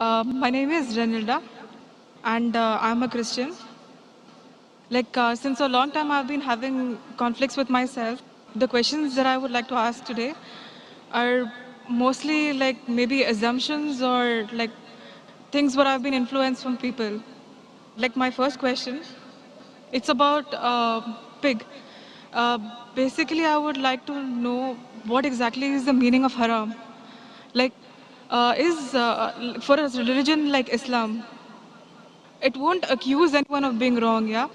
My name is Renilda, and I'm a Christian. Since a long time, I've been having conflicts with myself. The questions that I would like to ask today are mostly maybe assumptions or things what I've been influenced from people. My first question, it's about pig. Uh, Basically, I would like to know what exactly is the meaning of haram. Like, is for a religion like Islam, it won't accuse anyone of being wrong, yeah?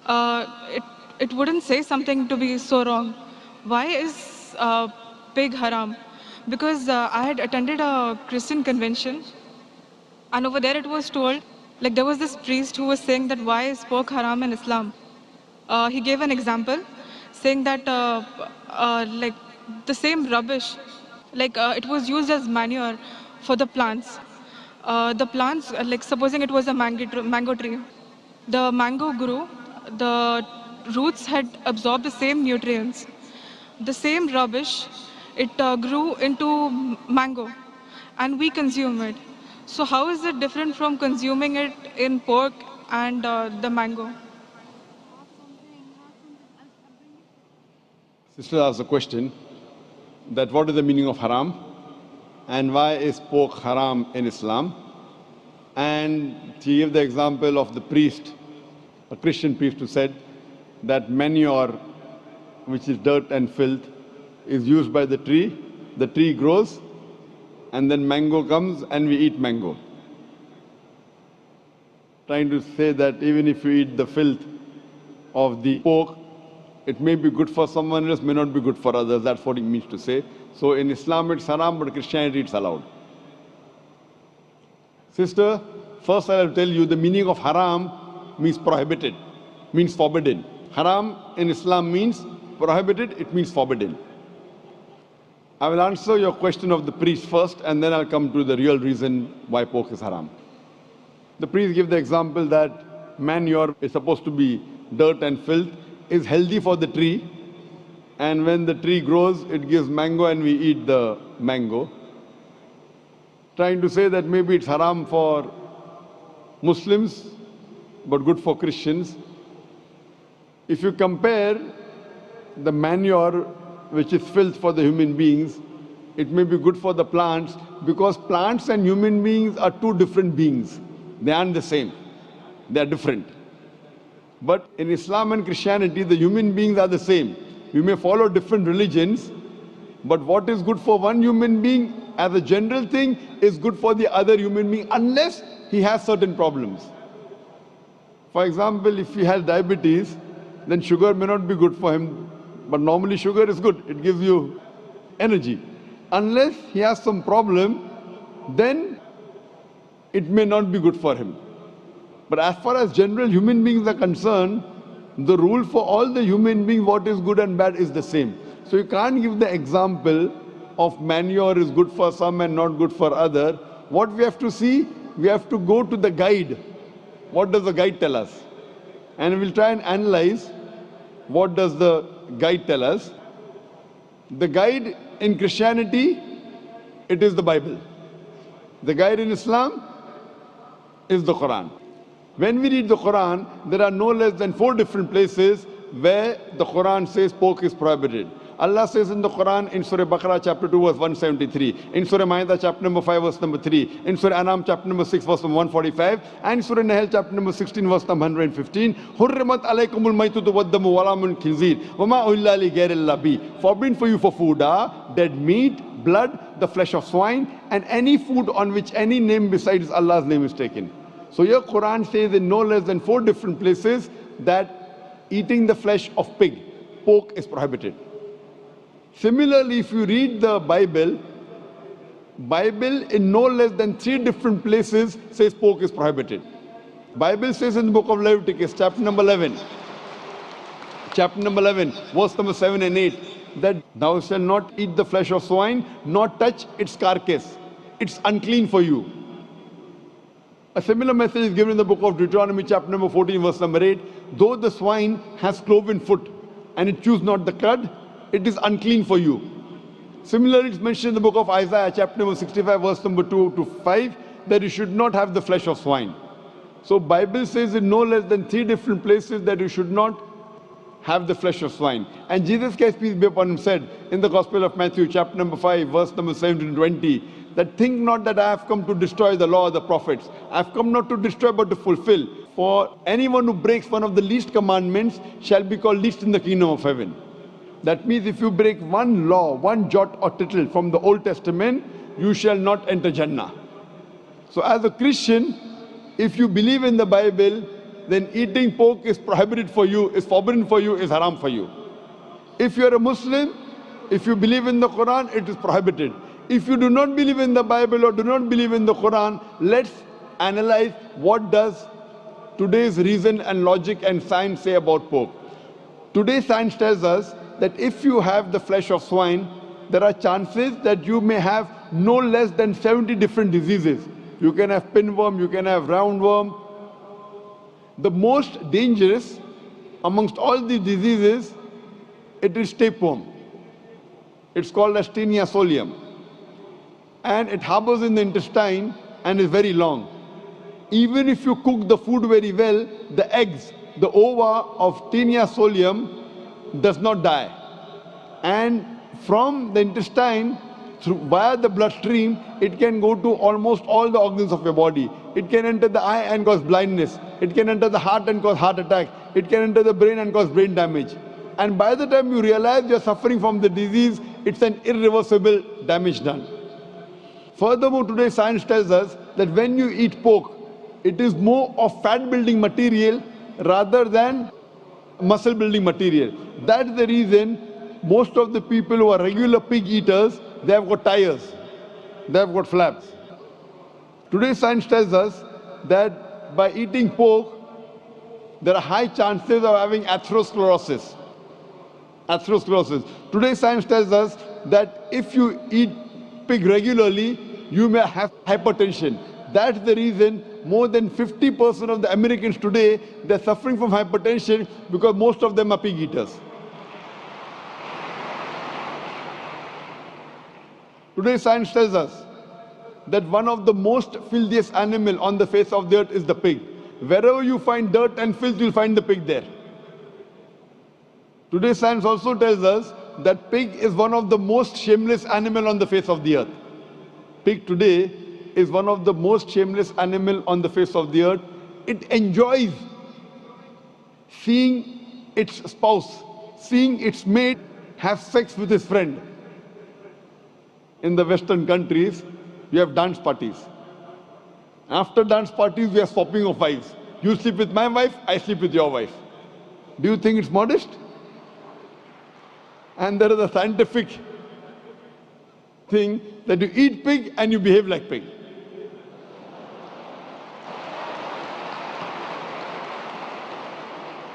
Uh, it, it wouldn't say something to be so wrong. Why is pig haram? Because I had attended a Christian convention, and over there it was told, there was this priest who was saying that why is pork haram in Islam? He gave an example saying that the same rubbish, it was used as manure for the plants. The plants, supposing it was a mango tree, the mango grew, the roots had absorbed the same nutrients. The same rubbish, it grew into mango, and we consume it. So how is it different from consuming it in pork and the mango? Sister asked a question that what is the meaning of haram and why is pork haram in Islam? And she gave the example of the priest, a Christian priest who said that manure, which is dirt and filth, is used by the tree grows, and then mango comes and we eat mango. Trying to say that even if you eat the filth of the pork, it may be good for someone else, may not be good for others. That's what it means to say. So in Islam it's haram, but Christianity it's allowed. Sister, first I will tell you the meaning of haram means prohibited, means forbidden. Haram in Islam means prohibited, it means forbidden. I will answer your question of the priest first, and then I'll come to the real reason why pork is haram. The priest gave the example that manure is supposed to be dirt and filth, is healthy for the tree, and when the tree grows, it gives mango and we eat the mango. Trying to say that maybe it's haram for Muslims, but good for Christians. If you compare the manure, which is filth for the human beings, it may be good for the plants, because plants and human beings are two different beings. They aren't the same. They are different. But in Islam and Christianity, the human beings are the same. We may follow different religions, but what is good for one human being as a general thing is good for the other human being, unless he has certain problems. For example, if he has diabetes, then sugar may not be good for him, but normally sugar is good. It gives you energy. Unless he has some problem, then it may not be good for him. But as far as general human beings are concerned, the rule for all the human beings, what is good and bad, is the same. So you can't give the example of manure is good for some and not good for other. What we have to see, we have to go to the guide. What does the guide tell us? And we'll try and analyze what does the guide tell us. The guide in Christianity, it is the Bible. The guide in Islam is the Quran. When we read the Quran, there are no less than 4 different places where the Quran says pork is prohibited. Allah says in the Quran in Surah Baqarah chapter 2 verse 173, in Surah Ma'idah chapter number 5 verse number 3, in Surah Anam chapter number 6 verse number 145, and Surah Nahl chapter number 16 verse number 115, Hurrimat alaikumul maitutu waddamu walamun khinzir, wama uhilla li ghayril bi. Forbidden for you for food are dead meat, blood, the flesh of swine, and any food on which any name besides Allah's name is taken. So your Quran says in no less than 4 different places that eating the flesh of pig, pork, is prohibited. Similarly, if you read the Bible in no less than 3 different places says pork is prohibited. Bible says in the book of Leviticus, chapter number 11, verse number 7 and 8, that thou shalt not eat the flesh of swine, nor touch its carcass. It's unclean for you. A similar message is given in the book of Deuteronomy, chapter number 14, verse number 8. Though the swine has cloven foot and it chews not the cud, it is unclean for you. Similarly, it's mentioned in the book of Isaiah, chapter number 65, verse number 2 to 5. that you should not have the flesh of swine. So Bible says in no less than 3 different places that you should not have the flesh of swine. And Jesus Christ, peace be upon him, said in the Gospel of Matthew, chapter number 5, verse number 17 to 20, that think not that I have come to destroy the law of the prophets. I have come not to destroy but to fulfill. For anyone who breaks one of the least commandments shall be called least in the kingdom of heaven. That means if you break one law, one jot or tittle from the Old Testament, you shall not enter Jannah. So as a Christian, if you believe in the Bible, then eating pork is prohibited for you, is forbidden for you, is haram for you. If you are a Muslim, if you believe in the Quran, it is prohibited. If you do not believe in the Bible or do not believe in the Quran, let's analyze what does today's reason and logic and science say about pork. Today's science tells us that if you have the flesh of swine, there are chances that you may have no less than 70 different diseases. You can have pinworm, you can have roundworm. The most dangerous amongst all these diseases, it is tapeworm. It's called as Taenia solium. And it harbors in the intestine and is very long. Even if you cook the food very well, the eggs, the ova of Taenia solium does not die. And from the intestine, via the bloodstream, it can go to almost all the organs of your body. It can enter the eye and cause blindness. It can enter the heart and cause heart attack. It can enter the brain and cause brain damage. And by the time you realize you're suffering from the disease, it's an irreversible damage done. Furthermore, today science tells us that when you eat pork, it is more of fat-building material rather than muscle-building material. That's the reason most of the people who are regular pig eaters, they have got tires, they have got flaps. Today science tells us that by eating pork, there are high chances of having atherosclerosis. Today science tells us that if you eat pig regularly, you may have hypertension. That's the reason more than 50% of the Americans today, they're suffering from hypertension because most of them are pig eaters. Today science tells us that one of the most filthiest animal on the face of the earth is the pig. Wherever you find dirt and filth, you'll find the pig there. Today science also tells us that pig is one of the most shameless animal on the face of the earth. Pig today is one of the most shameless animal on the face of the earth. It enjoys seeing its spouse, seeing its mate have sex with his friend. In the Western countries, we have dance parties. After dance parties, we are swapping of wives. You sleep with my wife, I sleep with your wife. Do you think it's modest? And there is a scientific thing that you eat pig and you behave like pig.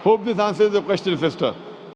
Hope this answers your question, sister.